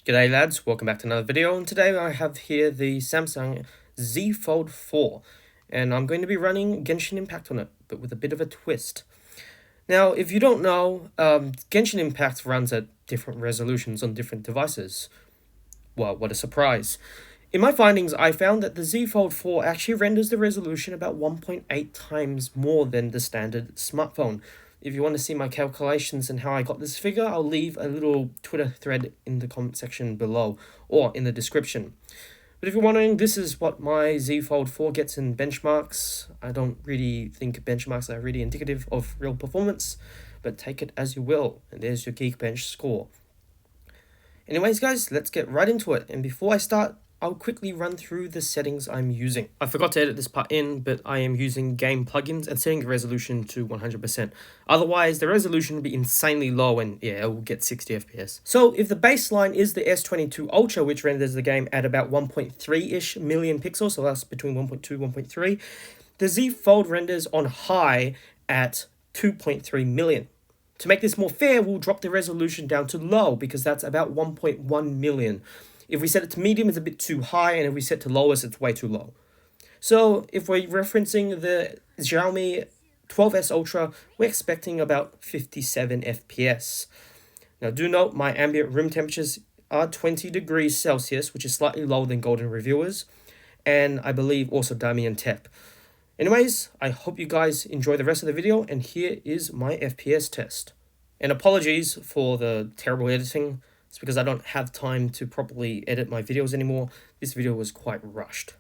G'day lads, welcome back to another video, and today I have here the Samsung Z Fold4, and I'm going to be running Genshin Impact on it, but with a bit of a twist. Now, if you don't know, Genshin Impact runs at different resolutions on different devices. Well, what a surprise. In my findings, I found that the Z Fold4 actually renders the resolution about 1.8 times more than the standard smartphone. If you want to see my calculations and how I got this figure, I'll leave a little Twitter thread in the comment section below or in the description. But if you're wondering, this is what my Z Fold4 gets in benchmarks. I don't really think benchmarks are really indicative of real performance, but take it as you will. And there's your Geekbench score. Anyways, guys, let's get right into it. And before I start, I'll quickly run through the settings I'm using. I forgot to edit this part in, but I am using GamePlugins and setting the resolution to 100%. Otherwise, the resolution will be insanely low and yeah, it will get 60 FPS. So if the baseline is the S22 Ultra, which renders the game at about 1.3-ish million pixels, so that's between 1.2 1.3, the Z Fold renders on high at 2.3 million. To make this more fair, we'll drop the resolution down to low because that's about 1.1 million. If we set it to medium, it's a bit too high, and if we set to lowest, it's way too low. So if we're referencing the Xiaomi 12S Ultra, we're expecting about 57 FPS. Now do note my ambient room temperatures are 20 degrees Celsius, which is slightly lower than Golden Reviewers, and I believe also Damien Tep. Anyways, I hope you guys enjoy the rest of the video, and here is my FPS test. And apologies for the terrible editing. It's because I don't have time to properly edit my videos anymore. This video was quite rushed.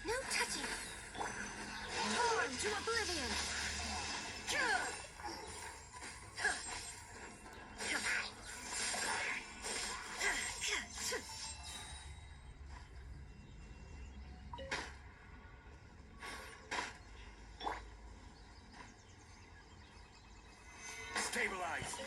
No touching! Torn to oblivion! Stabilize!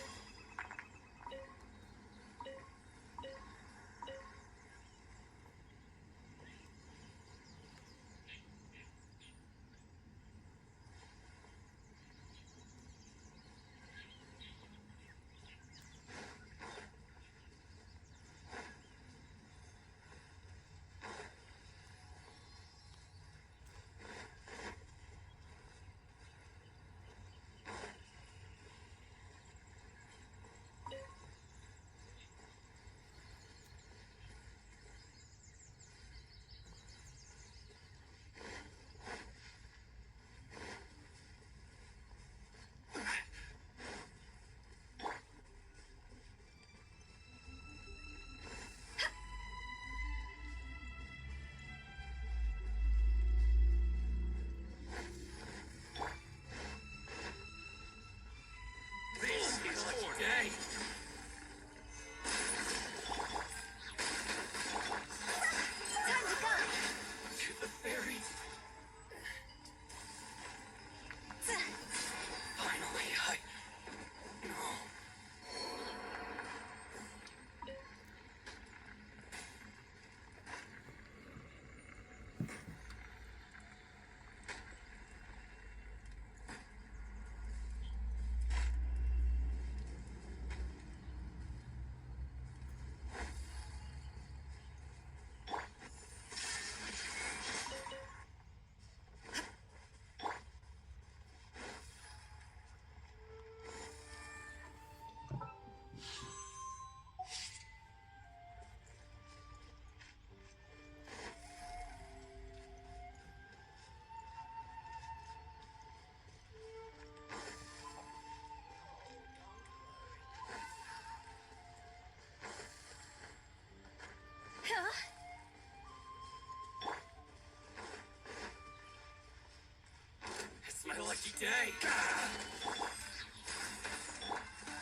day.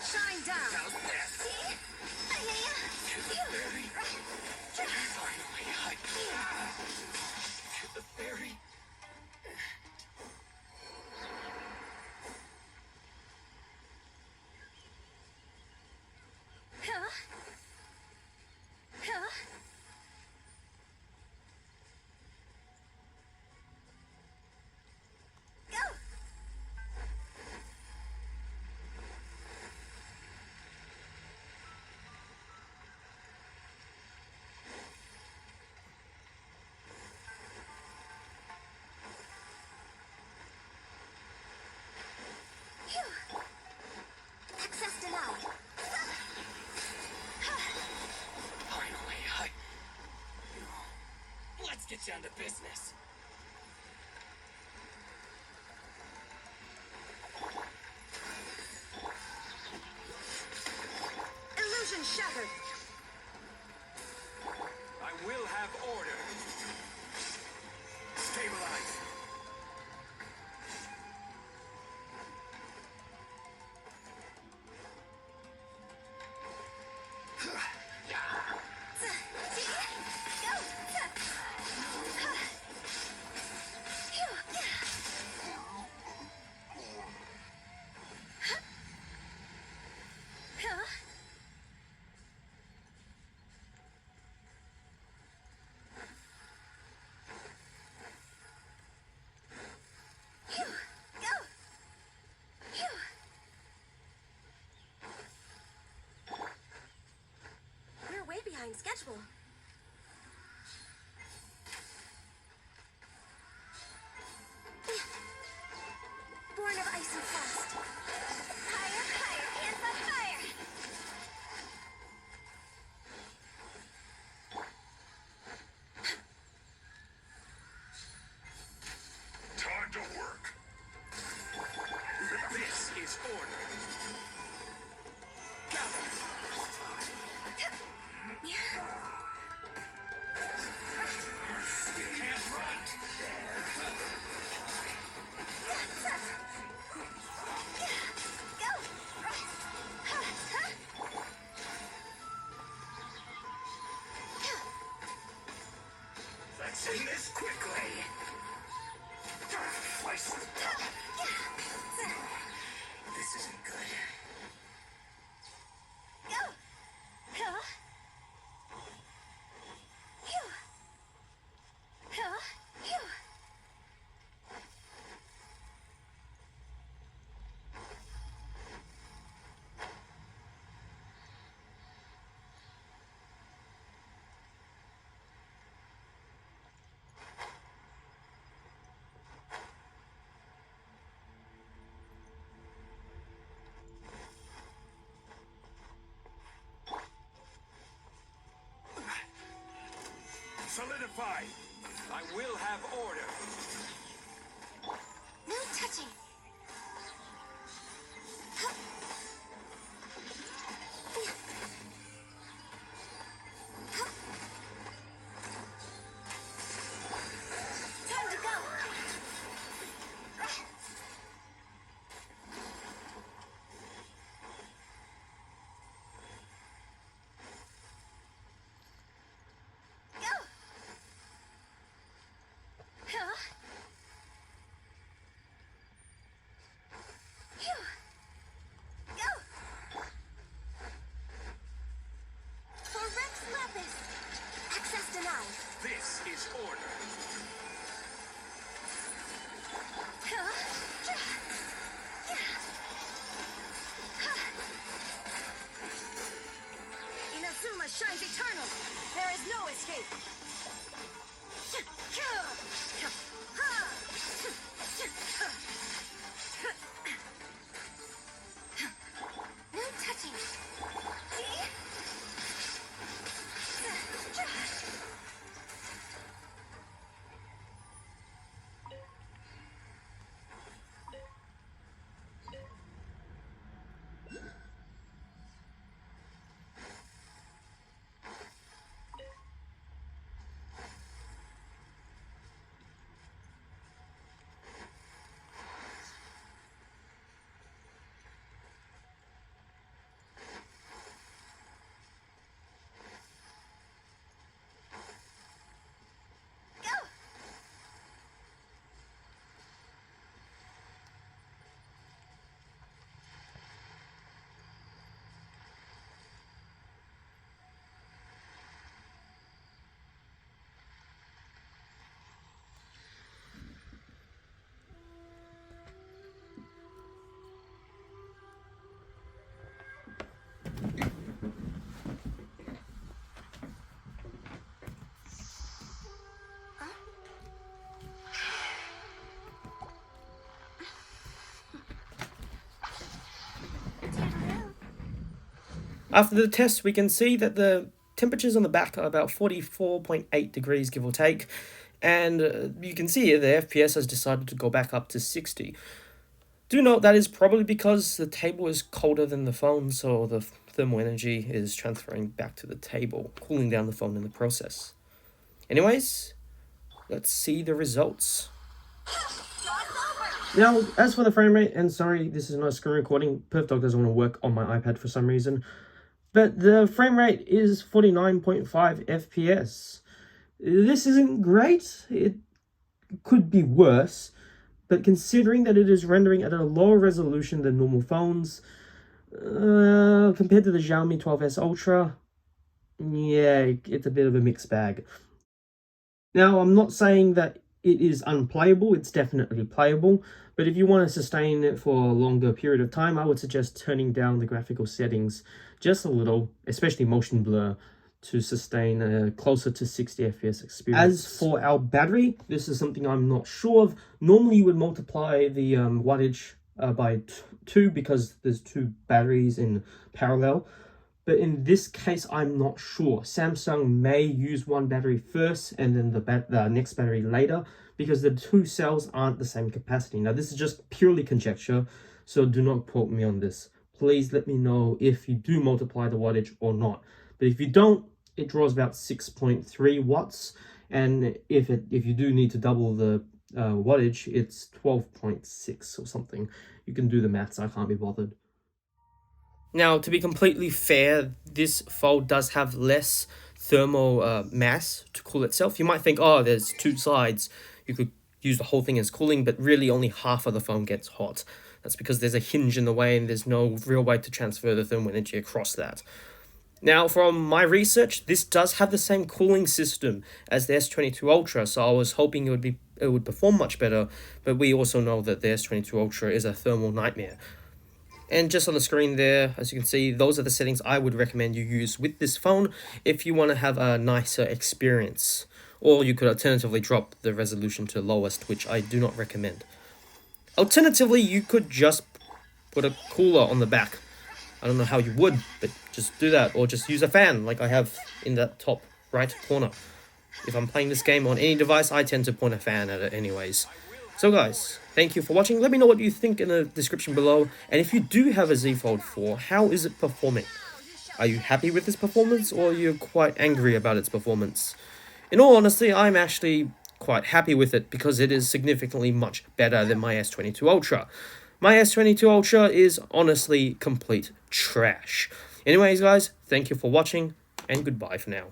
Shine down. How's this? To the ferry. Finally, to the ferry. Huh? Huh? Go! Phew! Access denied. Finally, let's get down to business. Illusion shattered. I will have order. Stabilize. We're way behind schedule. Born of ice and frost. Higher, higher, hands on fire! Time to work. This is order. Gather. You can't run. Go! Let's end this quickly. This isn't good. Go! Huh? Phew! Huh? Phew! Solidify. I will have order. No touching! Time to go! Go! Huh? Phew! Go! For Rex Lapis! Access denied. This is order. Huh? Inazuma shines eternal! There is no escape! After the test, we can see that the temperatures on the back are about 44.8 degrees, give or take, and you can see here the FPS has decided to go back up to 60. Do note that is probably because the table is colder than the phone, so the thermal energy is transferring back to the table, cooling down the phone in the process. Anyways, let's see the results. Now, as for the frame rate, and sorry, this is not a screen recording, PerfDog doesn't want to work on my iPad for some reason, but the frame rate is 49.5 FPS. This isn't great, it could be worse, but considering that it is rendering at a lower resolution than normal phones, compared to the Xiaomi 12S Ultra, yeah, it's a bit of a mixed bag. Now, I'm not saying that it is unplayable, it's definitely playable, but if you want to sustain it for a longer period of time, I would suggest turning down the graphical settings just a little, especially motion blur, to sustain a closer to 60 FPS experience. As for our battery, this is something I'm not sure of. Normally you would multiply the wattage by 2 because there's 2 batteries in parallel. But in this case, I'm not sure. Samsung may use one battery first and then the next battery later because the 2 cells aren't the same capacity. Now, this is just purely conjecture, so do not quote me on this. Please let me know if you do multiply the wattage or not. But if you don't, it draws about 6.3 watts. And if you do need to double the wattage, it's 12.6 or something. You can do the maths, I can't be bothered. Now, to be completely fair, this Fold does have less thermal mass to cool itself. You might think, oh, there's 2 sides, you could use the whole thing as cooling, but really only half of the phone gets hot. That's because there's a hinge in the way and there's no real way to transfer the thermal energy across that. Now, from my research, this does have the same cooling system as the S22 Ultra, so I was hoping it would perform much better, but we also know that the S22 Ultra is a thermal nightmare. And just on the screen there, as you can see, those are the settings I would recommend you use with this phone if you want to have a nicer experience. Or you could alternatively drop the resolution to lowest, which I do not recommend. Alternatively, you could just put a cooler on the back. I don't know how you would, but just do that. Or just use a fan like I have in that top right corner. If I'm playing this game on any device, I tend to point a fan at it anyways. So guys, thank you for watching. Let me know what you think in the description below. And if you do have a Z Fold 4, how is it performing? Are you happy with its performance, or are you quite angry about its performance? In all honesty, I'm actually quite happy with it because it is significantly much better than my S22 Ultra. My S22 Ultra is honestly complete trash. Anyways guys, thank you for watching, and goodbye for now.